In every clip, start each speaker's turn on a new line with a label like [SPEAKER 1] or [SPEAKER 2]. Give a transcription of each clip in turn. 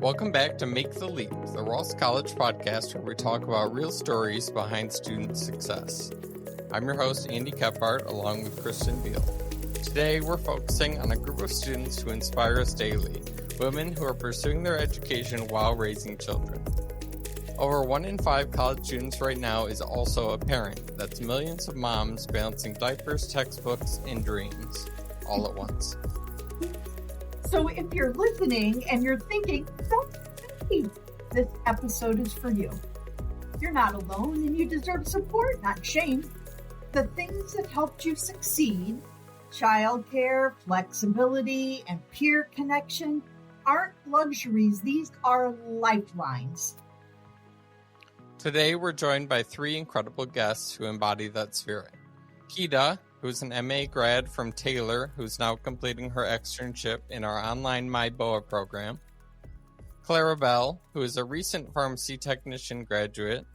[SPEAKER 1] Welcome back to Make the Leap, the Ross College podcast where we talk about real stories behind student success. I'm your host, Andy Kephart, along with Kristen Beal. Today, we're focusing on a group of students who inspire us daily, women who are pursuing their education while raising children. Over 1 in 5 college students right now is also a parent. That's millions of moms balancing diapers, textbooks, and dreams all at once.
[SPEAKER 2] So if you're listening and you're thinking, don't be, this episode is for you. You're not alone and you deserve support, not shame. The things that helped you succeed, childcare, flexibility, and peer connection, aren't luxuries. These are lifelines.
[SPEAKER 1] Today, we're joined by 3 incredible guests who embody that spirit. Keta, who's an MA grad from Taylor, who's now completing her externship in our online MyBOA program. Claribell, who is a recent pharmacy technician graduate.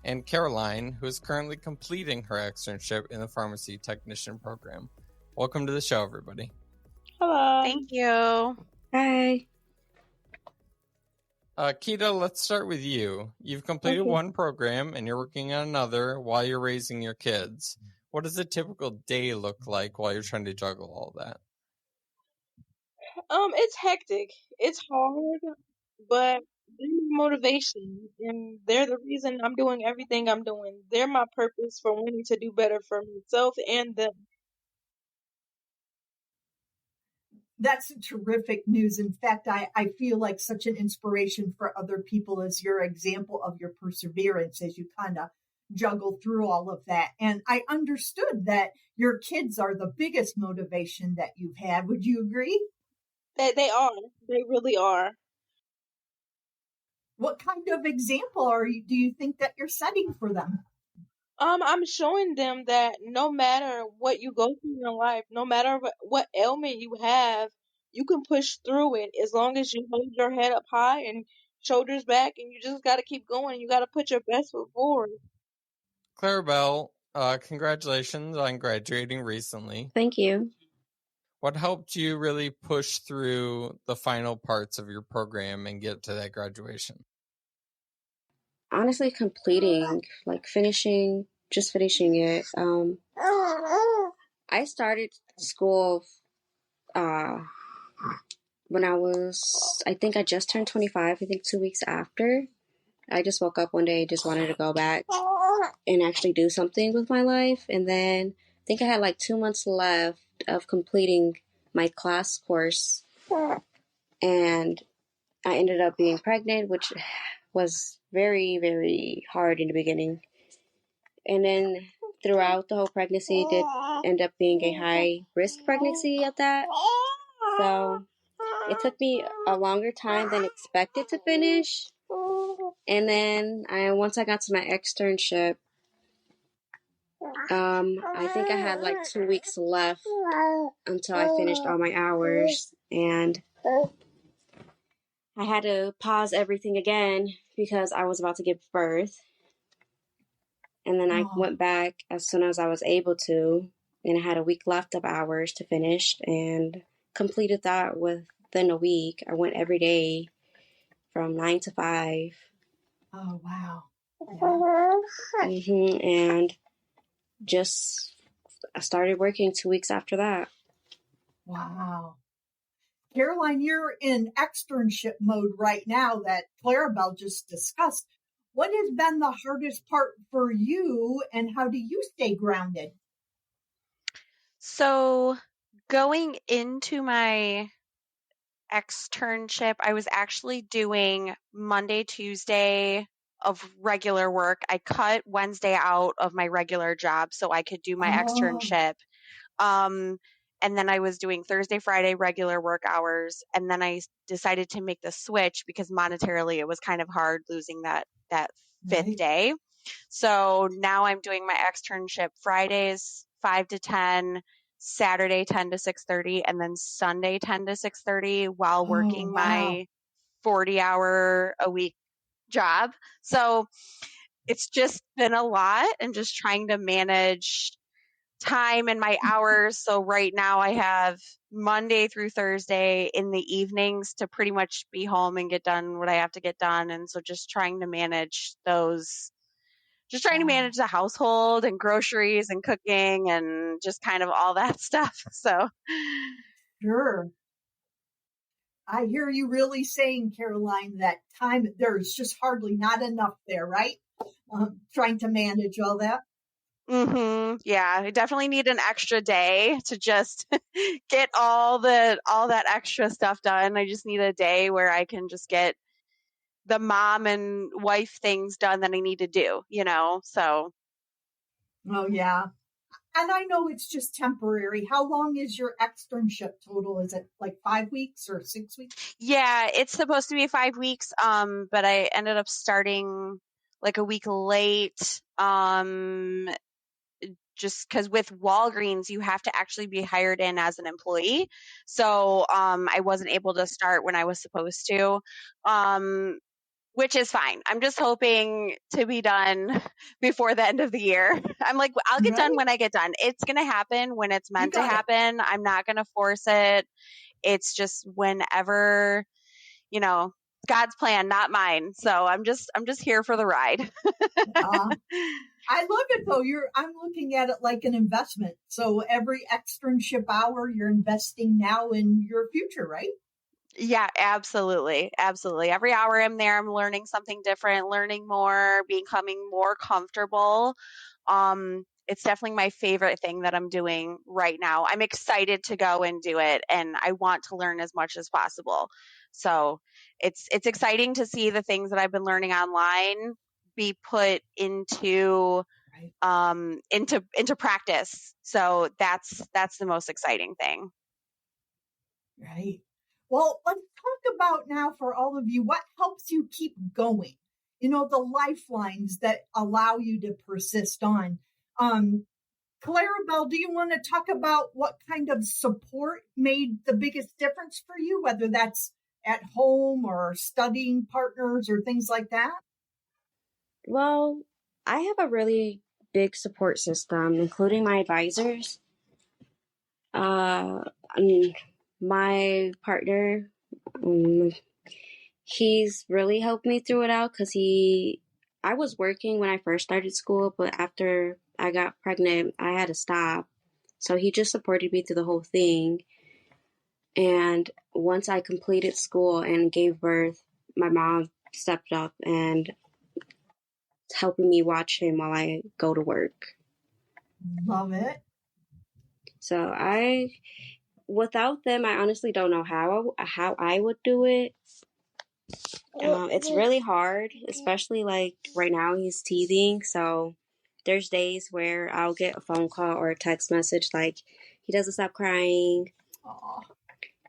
[SPEAKER 1] And Caroline, who is currently completing her externship in the pharmacy technician program. Welcome to the show, everybody.
[SPEAKER 3] Hello.
[SPEAKER 4] Thank you.
[SPEAKER 3] Hi.
[SPEAKER 1] Keta, let's start with you. You've completed one program and you're working on another while you're raising your kids. What does a typical day look like while you're trying to juggle all that?
[SPEAKER 3] It's hectic. It's hard, but they're my motivation, and they're the reason I'm doing everything I'm doing. They're my purpose for wanting to do better for myself and them.
[SPEAKER 2] That's terrific news. In fact, I feel like such an inspiration for other people as your example of your perseverance as you kind of juggle through all of that. And I understood that your kids are the biggest motivation that you've had. Would you agree?
[SPEAKER 3] They are. They really are.
[SPEAKER 2] What kind of example do you think that you're setting for them?
[SPEAKER 3] I'm showing them that no matter what you go through in life, no matter what ailment you have, you can push through it as long as you hold your head up high and shoulders back, and you just got to keep going. You got to put your best foot forward.
[SPEAKER 1] Claribell, congratulations on graduating recently.
[SPEAKER 4] Thank you.
[SPEAKER 1] What helped you really push through the final parts of your program and get to that graduation?
[SPEAKER 4] Honestly, finishing it. I started school when I just turned 25, 2 weeks after. I just woke up one day, just wanted to go back and actually do something with my life. And then I think I had 2 months left of completing my class course. And I ended up being pregnant, which was very, very hard in the beginning. And then throughout the whole pregnancy, it did end up being a high-risk pregnancy at that. So it took me a longer time than expected to finish. And then once I got to my externship, I think I had 2 weeks left until I finished all my hours. And I had to pause everything again because I was about to give birth. And then I went back as soon as I was able to, and I had a week left of hours to finish and completed that within a week. I went every day from 9 to 5.
[SPEAKER 2] Oh, wow.
[SPEAKER 4] Yeah. And I started working 2 weeks after that.
[SPEAKER 2] Wow. Caroline, you're in externship mode right now that Claribell just discussed. What has been the hardest part for you, and how do you stay grounded?
[SPEAKER 5] So going into my externship, I was actually doing Monday, Tuesday of regular work. I cut Wednesday out of my regular job so I could do my externship. And then I was doing Thursday, Friday regular work hours. And then I decided to make the switch because monetarily it was kind of hard losing that fifth day. So now I'm doing my externship Fridays 5 to 10, Saturday 10 to 6:30, and then Sunday 10 to 6:30 while working my 40-hour a week job. So it's just been a lot, and just trying to manage time and my hours. So right now I have Monday through Thursday in the evenings to pretty much be home and get done what I have to get done. And so just trying to manage the household and groceries and cooking and just kind of all that stuff. So
[SPEAKER 2] Sure. I hear you really saying, Caroline, that time, there's just hardly not enough there, right? Trying to manage all that.
[SPEAKER 5] Yeah, I definitely need an extra day to just get all that extra stuff done. I just need a day where I can just get the mom and wife things done that I need to do, so.
[SPEAKER 2] Oh, yeah. And I know it's just temporary. How long is your externship total? Is it like 5 weeks or 6 weeks?
[SPEAKER 5] Yeah, it's supposed to be 5 weeks, but I ended up starting like a week late, just because with Walgreens, you have to actually be hired in as an employee. So I wasn't able to start when I was supposed to, which is fine. I'm just hoping to be done before the end of the year. I'm like, I'll get done when I get done. It's going to happen when it's meant to happen. I'm not going to force it. It's just whenever, God's plan, not mine. So I'm just here for the ride.
[SPEAKER 2] I love it though. I'm looking at it like an investment. So every externship hour you're investing now in your future, right?
[SPEAKER 5] Yeah, absolutely. Absolutely. Every hour I'm there, I'm learning something different, learning more, becoming more comfortable. It's definitely my favorite thing that I'm doing right now. I'm excited to go and do it, and I want to learn as much as possible. So it's exciting to see the things that I've been learning online be put into into practice. So that's the most exciting thing.
[SPEAKER 2] Right. Well, let's talk about now for all of you, what helps you keep going? The lifelines that allow you to persist on. Claribell, do you want to talk about what kind of support made the biggest difference for you, whether that's at home or studying partners or things like that?
[SPEAKER 4] Well, I have a really big support system, including my advisors. My partner, he's really helped me through it out because I was working when I first started school, but after I got pregnant, I had to stop. So he just supported me through the whole thing. And once I completed school and gave birth, my mom stepped up and helping me watch him while I go to work.
[SPEAKER 2] Love it.
[SPEAKER 4] So without them, I honestly don't know how I would do it. It's really hard, especially like right now he's teething. So there's days where I'll get a phone call or a text message like he doesn't stop crying.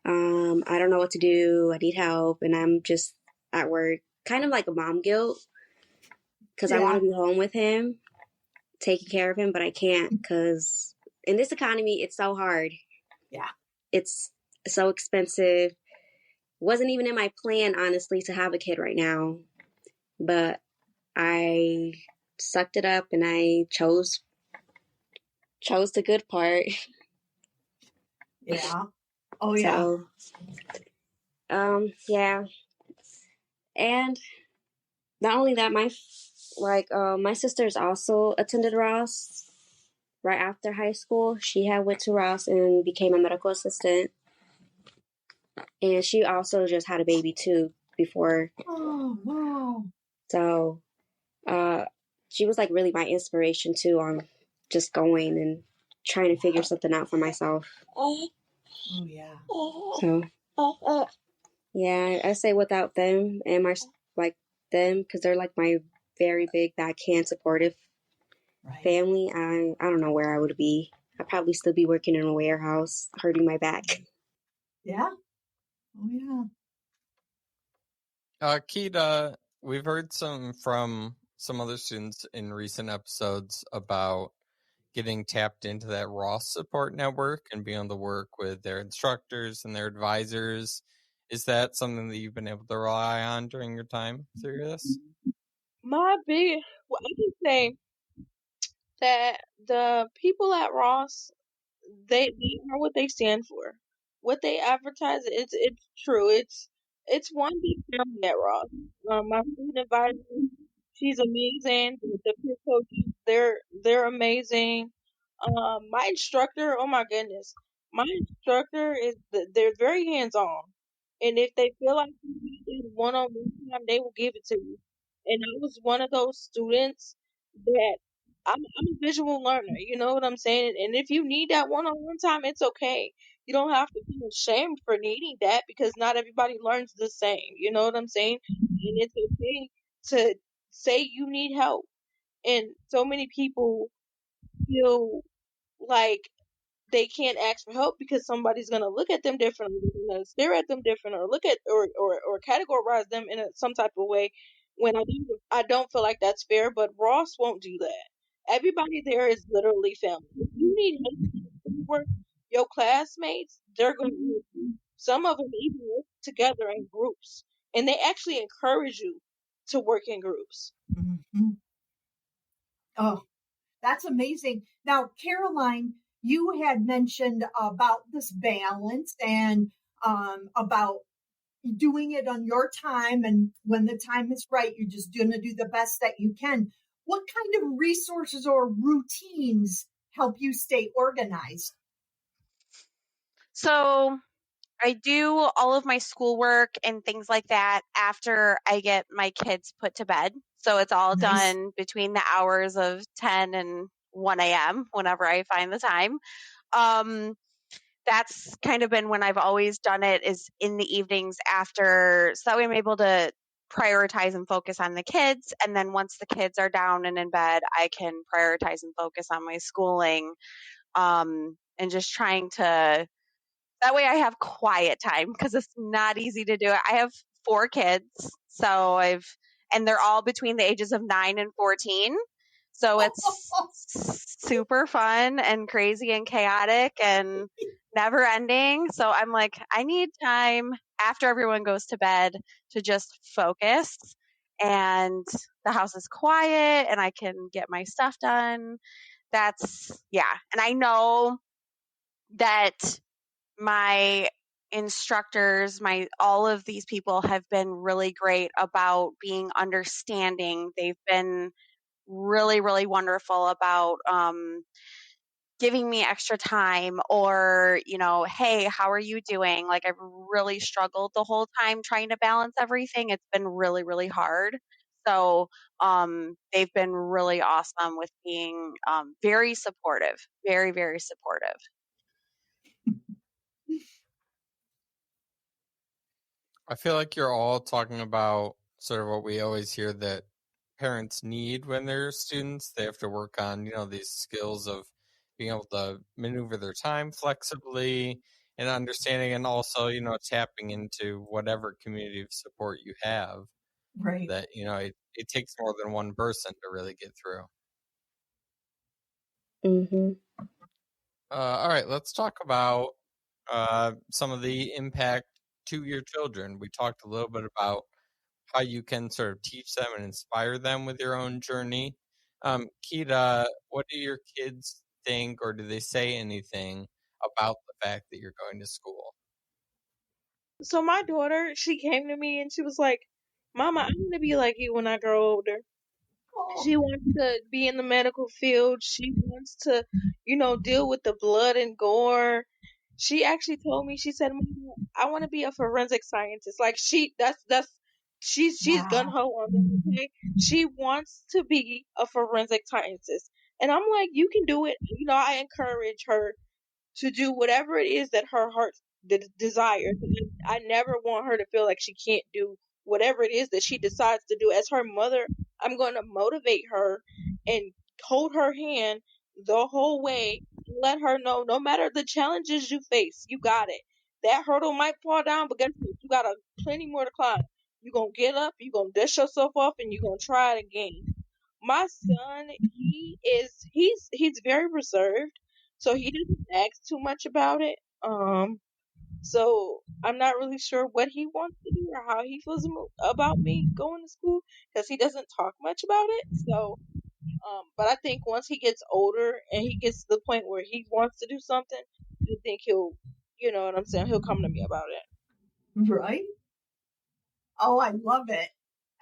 [SPEAKER 4] I don't know what to do. I need help, and I'm just at work, kind of like a mom guilt because I want to be home with him, taking care of him, but I can't because in this economy, it's so hard.
[SPEAKER 2] Yeah.
[SPEAKER 4] It's so expensive. Wasn't even in my plan, honestly, to have a kid right now. But I sucked it up and I chose the good part.
[SPEAKER 2] Yeah. Oh, yeah.
[SPEAKER 4] So, yeah. And not only that, my sisters also attended Ross right after high school. She had went to Ross and became a medical assistant. And she also just had a baby too before.
[SPEAKER 2] Oh, wow.
[SPEAKER 4] So, she was like really my inspiration too on just going and trying to figure something out for myself.
[SPEAKER 2] Oh, yeah.
[SPEAKER 4] So, yeah, I say without them and them, because they're like my very big, backhand supportive family, I don't know where I would be. I'd probably still be working in a warehouse, hurting my back.
[SPEAKER 2] Yeah. Oh, yeah.
[SPEAKER 1] Keta, we've heard from some other students in recent episodes about getting tapped into that Ross support network and being able to work with their instructors and their advisors. Is that something that you've been able to rely on during your time through this?
[SPEAKER 3] I can say that the people at Ross, they are what they stand for. What they advertise, it's true. It's one big family at Ross. My student advisor, she's amazing. The peer coaches, they're amazing. My instructor, oh my goodness, my instructor they're very hands on, and if they feel like you need one-on-one time, they will give it to you. And I was one of those students that I'm a visual learner, you know what I'm saying? And if you need that one-on-one time, it's okay. You don't have to feel ashamed for needing that because not everybody learns the same. You know what I'm saying? And it's okay to say you need help. And so many people feel like they can't ask for help because somebody's gonna look at them differently, they're gonna stare at them different, or look at or categorize them in some type of way. When I don't feel like that's fair, but Ross won't do that. Everybody there is literally family. If you need help at work, your classmates, they're gonna help you. Some of them even work together in groups, and they actually encourage you to work in groups.
[SPEAKER 2] Mm-hmm. Oh, that's amazing. Now, Caroline, you had mentioned about this balance and about doing it on your time. And when the time is right, you're just going to do the best that you can. What kind of resources or routines help you stay organized?
[SPEAKER 5] So I do all of my schoolwork and things like that after I get my kids put to bed. So it's all
[SPEAKER 2] Nice.
[SPEAKER 5] done between the hours of 10 and 1 a.m. whenever I find the time. That's kind of been when I've always done it, is in the evenings after, so that way I'm able to prioritize and focus on the kids. And then once the kids are down and in bed, I can prioritize and focus on my schooling. And just trying to, that way I have quiet time because it's not easy to do it. I have 4 kids, and they're all between the ages of 9 and 14. So it's super fun and crazy and chaotic and never ending. So I'm like, I need time after everyone goes to bed to just focus, and the house is quiet and I can get my stuff done. Yeah. And I know that my instructors, all of these people have been really great about being understanding. They've been really, really wonderful about giving me extra time, or, hey, how are you doing? Like, I've really struggled the whole time trying to balance everything. It's been really, really hard. So they've been really awesome with being very supportive, very, very supportive.
[SPEAKER 1] I feel like you're all talking about sort of what we always hear that parents need when they're students. They have to work on, these skills of being able to maneuver their time flexibly and understanding, and also, tapping into whatever community of support you have.
[SPEAKER 2] Right.
[SPEAKER 1] That, it takes more than one person to really get through.
[SPEAKER 4] Mm-hmm.
[SPEAKER 1] All right, let's talk about some of the impact to your children. We talked a little bit about how you can sort of teach them and inspire them with your own journey. Keta, what do your kids think, or do they say anything about the fact that you're going to school?
[SPEAKER 3] So my daughter, she came to me and she was like, "Mama, I'm gonna be like you when I grow older." She wants to be in the medical field. She wants to, deal with the blood and gore. She actually told me, she said, "Mama, I want to be a forensic scientist." Like she's gun
[SPEAKER 2] Wow.
[SPEAKER 3] ho on that. Okay? She wants to be a forensic scientist, and I'm like, you can do it. I encourage her to do whatever it is that her heart desires. I never want her to feel like she can't do whatever it is that she decides to do. As her mother, I'm going to motivate her and hold her hand the whole way and let her know, no matter the challenges you face, you got it. That hurdle might fall down, but guess what? You got plenty more to climb. You're going to get up, you're going to dust yourself off, and you're going to try it again. My son, he's very reserved, so he doesn't ask too much about it. So I'm not really sure what he wants to do or how he feels about me going to school because he doesn't talk much about it. So But I think once he gets older and he gets to the point where he wants to do something, I think he'll, you know what I'm saying, he'll come to me about it.
[SPEAKER 2] Right? Oh, I love it.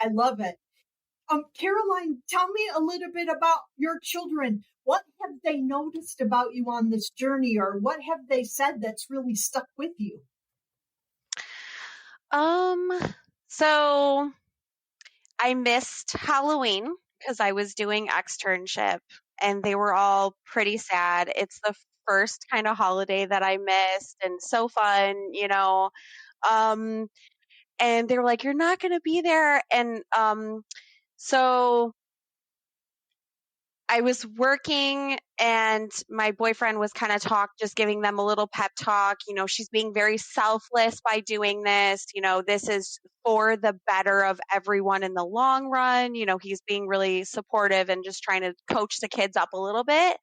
[SPEAKER 2] I love it. Caroline, tell me a little bit about your children. What have they noticed about you on this journey, or what have they said that's really stuck with you?
[SPEAKER 5] So I missed Halloween because I was doing externship and they were all pretty sad. It's the first kind of holiday that I missed and so fun, you know. Um, and they were like, "You're not going to be there." And so I was working and my boyfriend was kind of just giving them a little pep talk. You know, she's being very selfless by doing this. You know, this is for the better of everyone in the long run. You know, he's being really supportive and just trying to coach the kids up a little bit.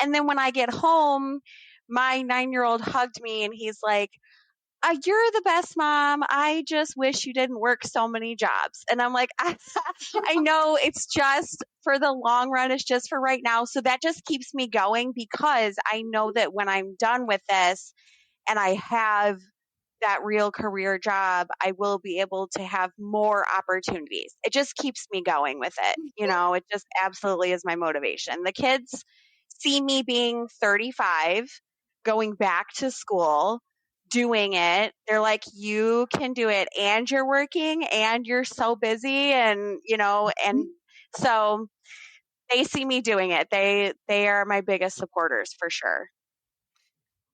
[SPEAKER 5] And then when I get home, my 9-year-old hugged me and he's like, "You're the best mom. I just wish you didn't work so many jobs." And I'm like, I know it's just for the long run. It's just for right now. So that just keeps me going because I know that when I'm done with this and I have that real career job, I will be able to have more opportunities. It just keeps me going with it. You know, it just absolutely is my motivation. The kids see me being 35, going back to school, doing it. They're like, "You can do it and you're working and you're so busy." And, you know, and so they see me doing it. They are my biggest supporters for sure.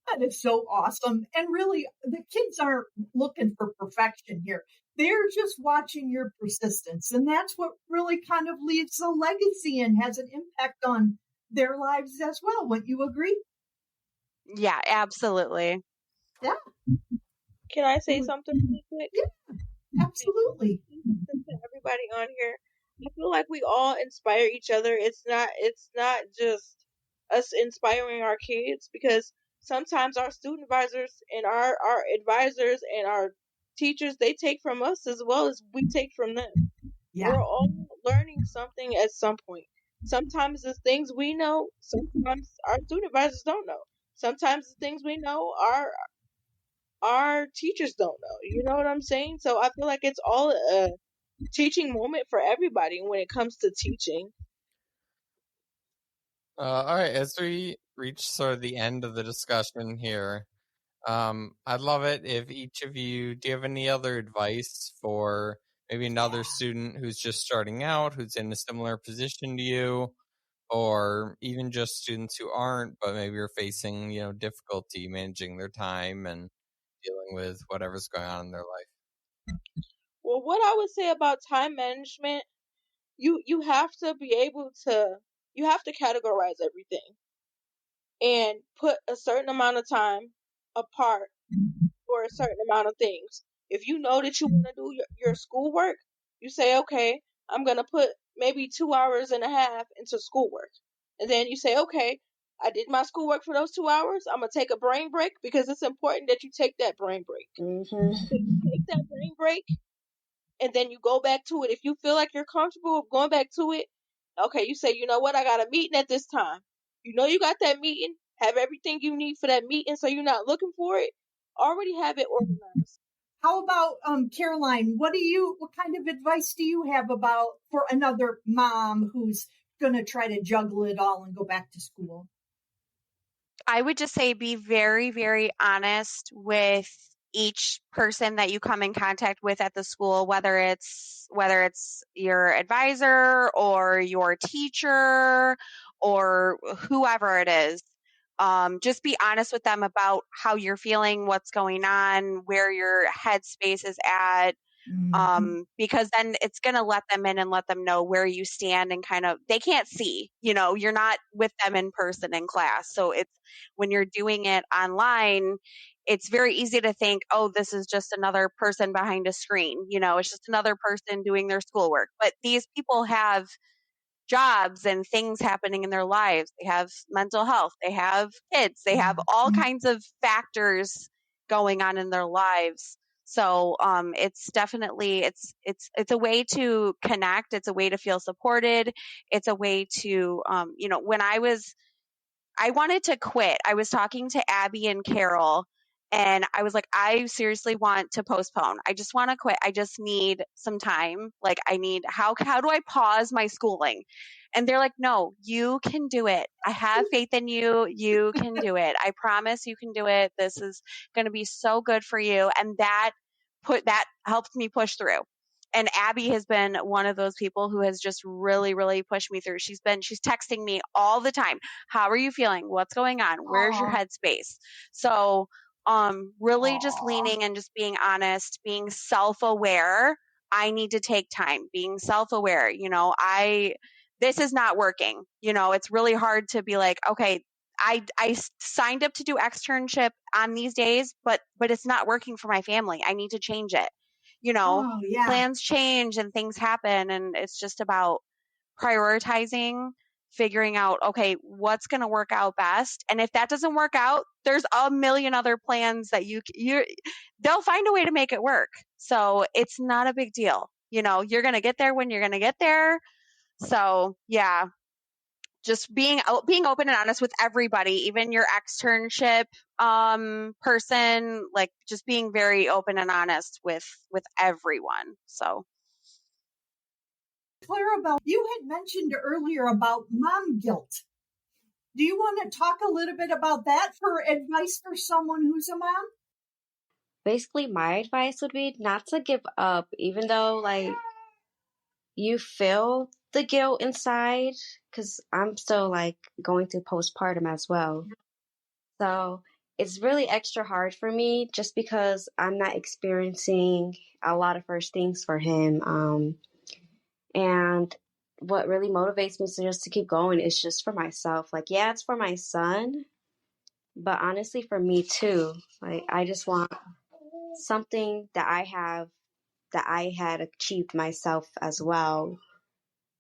[SPEAKER 2] That is so awesome. And really, the kids aren't looking for perfection here. They're just watching your persistence. And that's what really kind of leaves a legacy and has an impact on their lives as well. Wouldn't you agree?
[SPEAKER 5] Yeah, absolutely.
[SPEAKER 2] Yeah.
[SPEAKER 3] Can I say something really quick?
[SPEAKER 2] Yeah, absolutely.
[SPEAKER 3] To everybody on here, I feel like we all inspire each other. It's not just us inspiring our kids, because sometimes our student advisors and our advisors and our teachers, they take from us as well as we take from them.
[SPEAKER 2] Yeah.
[SPEAKER 3] We're all learning something at some point. Sometimes it's things we know, sometimes our student advisors don't know. Sometimes the things we know our teachers don't know. You know what I'm saying? So I feel like it's all a teaching moment for everybody when it comes to teaching.
[SPEAKER 1] All right, as we reach sort of the end of the discussion here, I'd love it if each of you, do you have any other advice for maybe another student who's just starting out, who's in a similar position to you, or even just students who aren't, but maybe are facing, you know, difficulty managing their time and dealing with whatever's going on in their life?
[SPEAKER 3] Well, what I would say about time management, you have to be able to, you have to categorize everything and put a certain amount of time apart for a certain amount of things. If you know that you want to do your schoolwork, you say, okay, I'm going to put maybe 2.5 hours into schoolwork. And then you say, okay, I did my schoolwork for those 2 hours. I'm going to take a brain break, because it's important that you take that brain break.
[SPEAKER 2] Mm-hmm.
[SPEAKER 3] So you take that brain break and then you go back to it. If you feel like you're comfortable with going back to it, okay, you say, you know what, I got a meeting at this time. You know you got that meeting, have everything you need for that meeting so you're not looking for it. Already have it organized.
[SPEAKER 2] How about Caroline? What kind of advice do you have for another mom who's going to try to juggle it all and go back to school?
[SPEAKER 5] I would just say be very, very honest with each person that you come in contact with at the school, whether it's your advisor or your teacher or whoever it is. Just be honest with them about how you're feeling, what's going on, where your headspace is at. Because then it's going to let them in and let them know where you stand, and kind of, they can't see, you know, you're not with them in person in class. So it's, when you're doing it online, it's very easy to think, oh, this is just another person behind a screen. You know, it's just another person doing their schoolwork. But these people have jobs and things happening in their lives. They have mental health, they have kids, they have all kinds of factors going on in their lives. So it's definitely it's a way to connect. It's a way to feel supported. It's a way to when I wanted to quit. I was talking to Abby and Carol, and I was like, I seriously want to postpone. I just want to quit. I just need some time. Like, I need, how do I pause my schooling? And they're like, no, you can do it. I have faith in you. You can do it. I promise you can do it. This is going to be so good for you. And that helped me push through. And Abby has been one of those people who has just really, really pushed me through. She's texting me all the time. How are you feeling? What's going on? Where's your headspace? So, really just leaning and just being honest, being self-aware. I need to take time, being self-aware. This is not working. It's really hard to be like, okay, I signed up to do externship on these days, but it's not working for my family. I need to change it. Plans change and things happen, and it's just about prioritizing, figuring out, okay, what's going to work out best. And if that doesn't work out, there's a million other plans that they'll find a way to make it work. So it's not a big deal. You're going to get there when you're going to get there. So yeah, just being open and honest with everybody, even your externship person, like just being very open and honest with everyone. So
[SPEAKER 2] Claribell, you had mentioned earlier about mom guilt. Do you want to talk a little bit about that for advice for someone who's a mom?
[SPEAKER 4] Basically, my advice would be not to give up, even though like you feel the guilt inside, because I'm still like going through postpartum as well. So it's really extra hard for me just because I'm not experiencing a lot of first things for him. And what really motivates me to keep going is just for myself. Like, yeah, it's for my son, but honestly for me too. Like, I just want something that I have that I had achieved myself as well.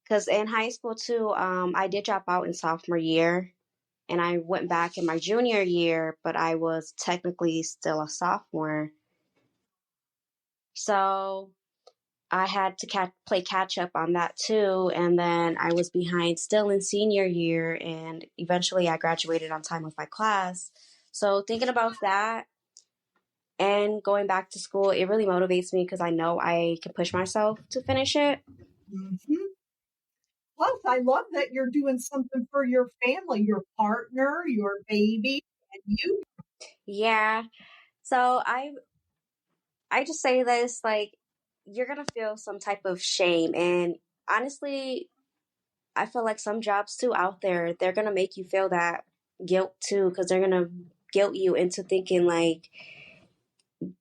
[SPEAKER 4] Because in high school too, I did drop out in sophomore year, and I went back in my junior year, but I was technically still a sophomore. So I had to play catch up on that too. And then I was behind still in senior year, and eventually I graduated on time with my class. So thinking about that and going back to school, it really motivates me because I know I can push myself to finish it.
[SPEAKER 2] Mm-hmm. Plus, I love that you're doing something for your family, your partner, your baby, and you.
[SPEAKER 4] Yeah. So I just say this, like, you're going to feel some type of shame. And honestly, I feel like some jobs too out there, they're going to make you feel that guilt too, because they're going to guilt you into thinking like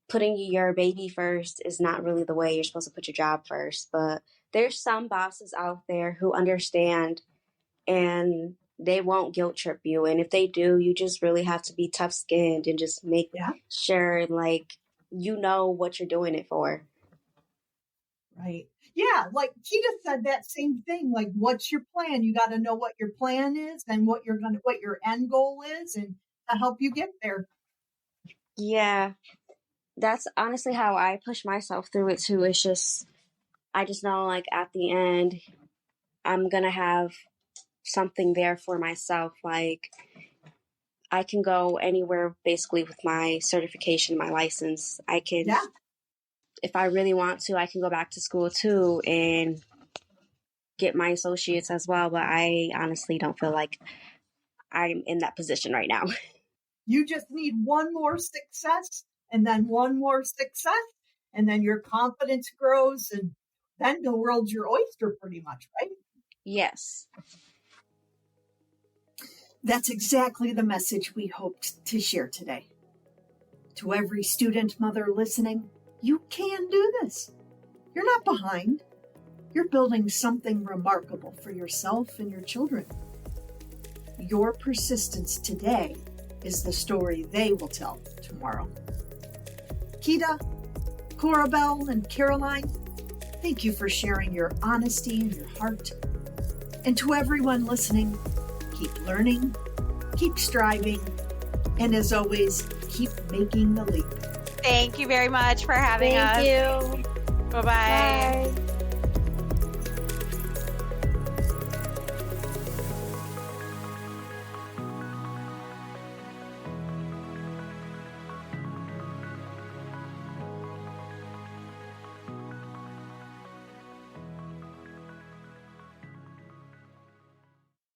[SPEAKER 4] putting your baby first is not really the way you're supposed to put your job first. But there's some bosses out there who understand, and they won't guilt trip you. And if they do, you just really have to be tough skinned and just make sure like you know what you're doing it for.
[SPEAKER 2] Right. Yeah, like Keta said that same thing. Like, what's your plan? You got to know what your plan is and what your end goal is, and to help you get there.
[SPEAKER 4] Yeah, that's honestly how I push myself through it too. It's just, I just know like at the end, I'm gonna have something there for myself. Like, I can go anywhere basically with my certification, my license. I can. Yeah. If I really want to, I can go back to school too and get my associates as well. But I honestly don't feel like I'm in that position right now.
[SPEAKER 2] You just need one more success and then one more success, and then your confidence grows, and then the world's your oyster pretty much, right?
[SPEAKER 4] Yes.
[SPEAKER 2] That's exactly the message we hoped to share today. To every student mother listening, you can do this. You're not behind. You're building something remarkable for yourself and your children. Your persistence today is the story they will tell tomorrow. Keta, Claribell, and Caroline, thank you for sharing your honesty and your heart. And to everyone listening, keep learning, keep striving, and as always, keep making the leap.
[SPEAKER 5] Thank you very much for having us.
[SPEAKER 4] Thank you.
[SPEAKER 5] Bye-bye.
[SPEAKER 4] Bye.